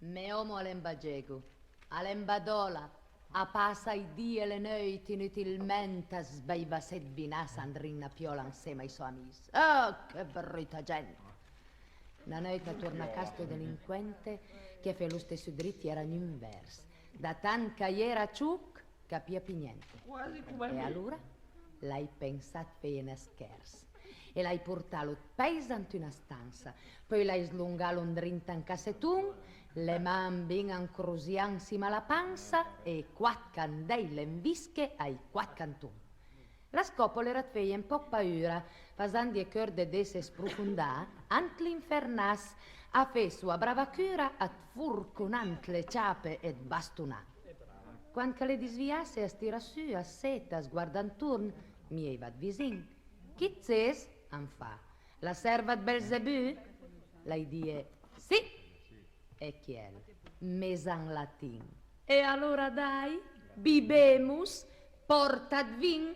Me omo all'embagego, all'embadola, a passa i die e le noiti inutilmente sbeiva set vinas andrin a piola insieme ai suoi amici. Oh, che brutta gente! Una notte torna a casto delinquente che fa lo stesso dritti era in vers. Da tan che era ciuc, capia più niente. Quasi come E me. allora l'hai pensato per una scherzo. E l'hai portato pesante in una stanza. Poi l'hai slungato drinta in cassetun, le man ben incruziansima la panza e quattro candele in vische ai quattro cantun. La scopola era feia un po' paura, fasandi e cœur de desse sprofondà, ant l'infernas, a fe sua brava cura, at furcunant le ciape et bastunà. Quando le disviasse a stira su, a seta, sguardant turn, mi eivat visin. Chi zes? An fa. La serva d Belzebù? Lei die, sì. E chiel? Mesan latin. E allora dai, bibemus, portat vin.